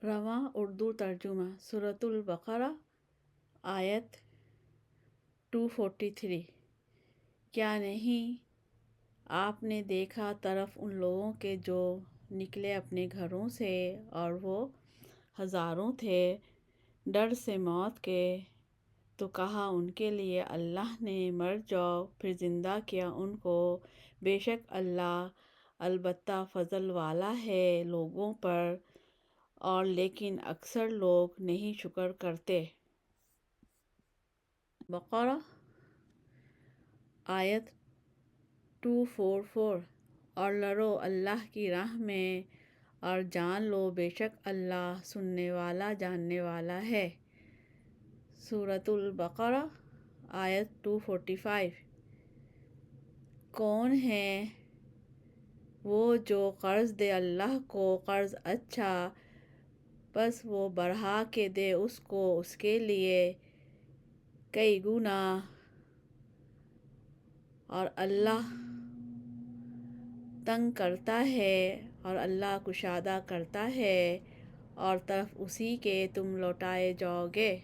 رواں اردو ترجمہ سورۃ البقرہ آیت 243۔ کیا نہیں آپ نے دیکھا طرف ان لوگوں کے جو نکلے اپنے گھروں سے اور وہ ہزاروں تھے، ڈر سے موت کے، تو کہا ان کے لیے اللہ نے مر جاؤ، پھر زندہ کیا ان کو، بے شک اللہ البتہ فضل والا ہے لوگوں پر، اور لیکن اکثر لوگ نہیں شکر کرتے۔ بقرہ آیت 244۔ اور لڑو اللہ کی راہ میں اور جان لو بے شک اللہ سننے والا جاننے والا ہے۔ سورۃ البقرہ آیت 245۔ کون ہے وہ جو قرض دے اللہ کو قرض اچھا، بس وہ بڑھا کے دے اس کو اس کے لیے کئی گنا، اور اللہ تنگ کرتا ہے اور اللہ کشادہ کرتا ہے، اور طرف اسی کے تم لوٹائے جاؤ گے۔